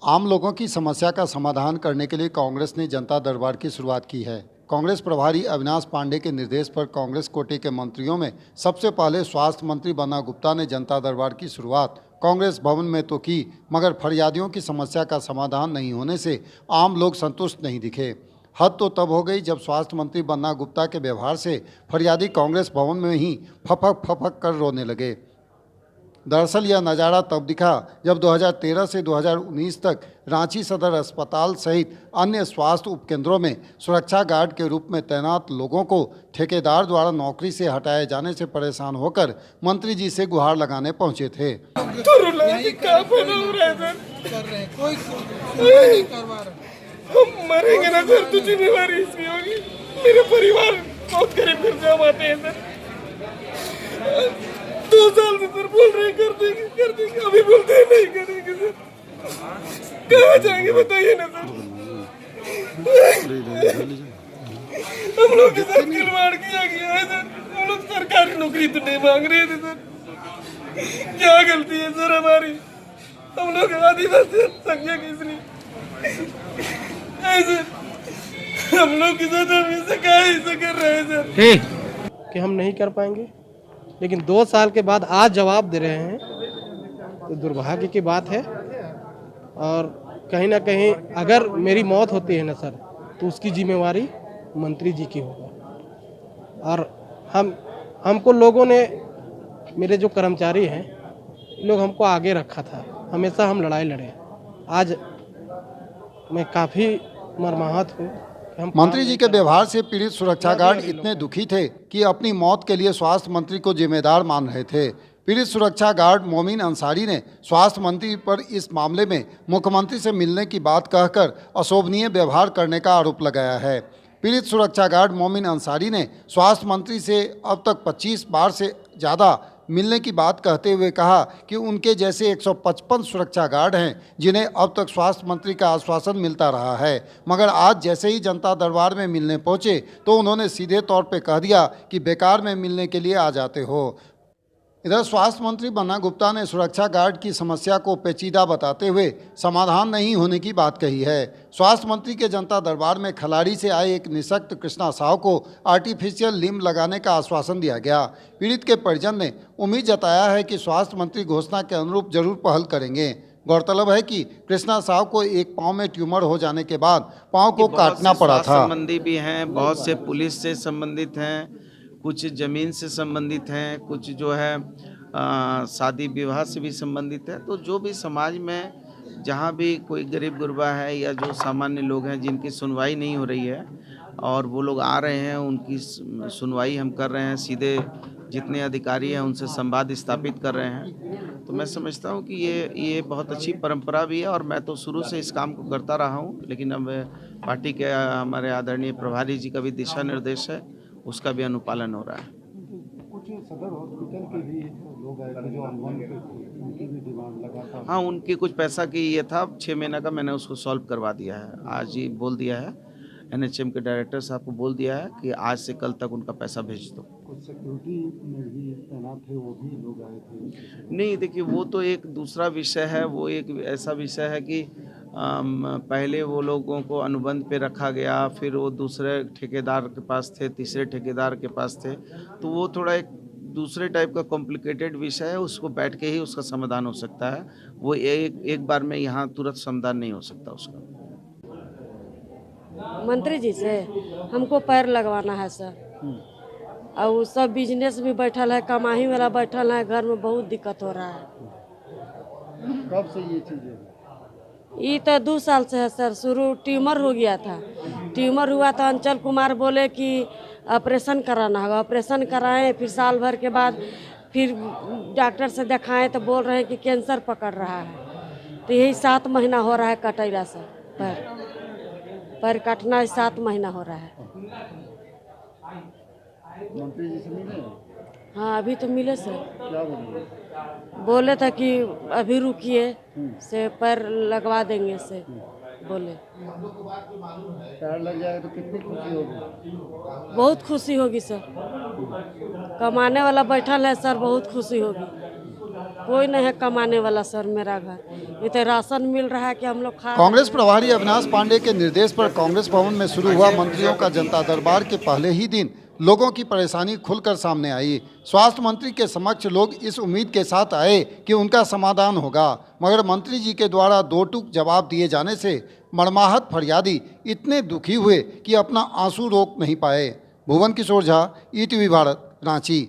आम लोगों की समस्या का समाधान करने के लिए कांग्रेस ने जनता दरबार की शुरुआत की है। कांग्रेस प्रभारी अविनाश पांडे के निर्देश पर कांग्रेस कोटे के मंत्रियों में सबसे पहले स्वास्थ्य मंत्री बन्ना गुप्ता ने जनता दरबार की शुरुआत कांग्रेस भवन में तो की, मगर फरियादियों की समस्या का समाधान नहीं होने से आम लोग संतुष्ट नहीं दिखे। हद तो तब हो गई जब स्वास्थ्य मंत्री बन्ना गुप्ता के व्यवहार से फरियादी कांग्रेस भवन में ही फपक फपक कर रोने लगे। दरअसल यह नज़ारा तब दिखा जब 2013 से 2019 तक रांची सदर अस्पताल सहित अन्य स्वास्थ्य उपकेंद्रों में सुरक्षा गार्ड के रूप में तैनात लोगों को ठेकेदार द्वारा नौकरी से हटाए जाने से परेशान होकर मंत्री जी से गुहार लगाने पहुंचे थे। हम मरेंगे ना सर, तो जिम्मेवारी इसकी होगी। मेरे परिवार बहुत गरीब घर से हम आते हैं सर। 2 साल से सर बोल रहे हैं कर देंगे, अभी बोलते हैं नहीं करेंगे सर। कहाँ जाएंगे बताइए ना सर। हम लोग के साथ खिलवाड़ किया गया है सर। हम लोग सरकारी नौकरी तो नहीं मांग रहे थे सर। क्या गलती है सर हमारी? हम लोग आदिवासी संख्या किसने ऐसे हम लोग के साथ हमेशा ऐसे कर रहे हैं सर कि हम नहीं कर पाएंगे, लेकिन 2 साल के बाद आज जवाब दे रहे हैं तो दुर्भाग्य की बात है। और कहीं ना कहीं अगर मेरी मौत होती है ना सर, तो उसकी जिम्मेवारी मंत्री जी की होगी। और हमको लोगों ने, मेरे जो कर्मचारी हैं, लोग हमको आगे रखा था, हमेशा हम लड़ाई लड़े। आज मैं काफ़ी मर्माहत हूँ। मंत्री जी के व्यवहार से पीड़ित सुरक्षा गार्ड इतने दुखी थे कि अपनी मौत के लिए स्वास्थ्य मंत्री को जिम्मेदार मान रहे थे। पीड़ित सुरक्षा गार्ड मोमिन अंसारी ने स्वास्थ्य मंत्री पर इस मामले में मुख्यमंत्री से मिलने की बात कहकर अशोभनीय व्यवहार करने का आरोप लगाया है। पीड़ित सुरक्षा गार्ड मोमिन अंसारी ने स्वास्थ्य मंत्री से अब तक 25 बार से ज़्यादा मिलने की बात कहते हुए कहा कि उनके जैसे 155 सुरक्षा गार्ड हैं जिन्हें अब तक स्वास्थ्य मंत्री का आश्वासन मिलता रहा है, मगर आज जैसे ही जनता दरबार में मिलने पहुंचे तो उन्होंने सीधे तौर पे कह दिया कि बेकार में मिलने के लिए आ जाते हो। इधर स्वास्थ्य मंत्री बन्ना गुप्ता ने सुरक्षा गार्ड की समस्या को पेचीदा बताते हुए समाधान नहीं होने की बात कही है। स्वास्थ्य मंत्री के जनता दरबार में खिलाड़ी से आए एक निःशक्त कृष्णा साहू को आर्टिफिशियल लिम्ब लगाने का आश्वासन दिया गया। पीड़ित के परिजन ने उम्मीद जताया है कि स्वास्थ्य मंत्री घोषणा के अनुरूप जरूर पहल करेंगे। गौरतलब है कि कृष्णा साहू को एक पाँव में ट्यूमर हो जाने के बाद पाँव को काटना पड़ा था। संबंधी भी हैं, बहुत से पुलिस से संबंधित हैं, कुछ ज़मीन से संबंधित हैं, कुछ जो है शादी विवाह से भी संबंधित है। तो जो भी समाज में जहाँ भी कोई गरीब गुरबा है या जो सामान्य लोग हैं जिनकी सुनवाई नहीं हो रही है और वो लोग आ रहे हैं, उनकी सुनवाई हम कर रहे हैं। सीधे जितने अधिकारी हैं उनसे संवाद स्थापित कर रहे हैं। तो मैं समझता हूँ कि ये बहुत अच्छी परंपरा भी है और मैं तो शुरू से इस काम को करता रहा हूँ। लेकिन अब पार्टी के हमारे आदरणीय प्रभारी जी का भी दिशा निर्देश है, उसका भी अनुपालन हो रहा है। कुछ सदर हॉस्पिटल के भी लोग आए थे जो उनकी भी डिमांड लगा था। हाँ, उनके कुछ पैसा की ये था, 6 महीने का मैंने उसको सॉल्व करवा दिया है। आज ही बोल दिया है, NHM के डायरेक्टर साहब को बोल दिया है कि आज से कल तक उनका पैसा भेज दो। कुछ सिक्योरिटी में भी तैनात थे, वो भी लोग आए थे। नहीं, देखिए वो तो एक दूसरा विषय है। वो एक ऐसा विषय है कि पहले वो लोगों को अनुबंध पे रखा गया, फिर वो दूसरे ठेकेदार के पास थे, तीसरे ठेकेदार के पास थे। तो वो थोड़ा एक दूसरे टाइप का कॉम्प्लिकेटेड विषय है, उसको बैठ के ही उसका समाधान हो सकता है। वो एक बार में यहाँ तुरंत समाधान नहीं हो सकता उसका। मंत्री जी से हमको पैर लगवाना है सर, और वो सब बिजनेस भी बैठल है, कमाही वाला बैठल है, घर में बहुत दिक्कत हो रहा है। कब से ये चीज़ है? ये तो 2 साल से है सर। शुरू ट्यूमर हो गया था, ट्यूमर हुआ तो अंचल कुमार बोले कि ऑपरेशन कराना होगा। ऑपरेशन कराएं, फिर साल भर के बाद फिर डॉक्टर से दिखाएं तो बोल रहे हैं कि कैंसर पकड़ रहा है। तो यही 7 महीना हो रहा है कटेला से पैर काटना 7 महीना हो रहा है। मंत्री जी से मिले? हाँ, अभी तो मिले सर। क्या बोले? बोले था कि अभी रुकिए से पैर लगवा देंगे से बोले। पैर लग जाएगा तो कितनी खुशी होगी? बहुत खुशी होगी सर। कमाने वाला बैठल है सर, बहुत खुशी होगी। कोई नहीं है कमाने वाला सर मेरा घर। इतने राशन मिल रहा है कि हम लोग खा कांग्रेस प्रभारी अविनाश पांडे के निर्देश पर कांग्रेस भवन में शुरू हुआ मंत्रियों का जनता दरबार के पहले ही दिन लोगों की परेशानी खुलकर सामने आई। स्वास्थ्य मंत्री के समक्ष लोग इस उम्मीद के साथ आए कि उनका समाधान होगा, मगर मंत्री जी के द्वारा दो टूक जवाब दिए जाने से मर्माहत फरियादी इतने दुखी हुए कि अपना आंसू रोक नहीं पाए। भुवन किशोर झा, ईटीवी भारत, रांची।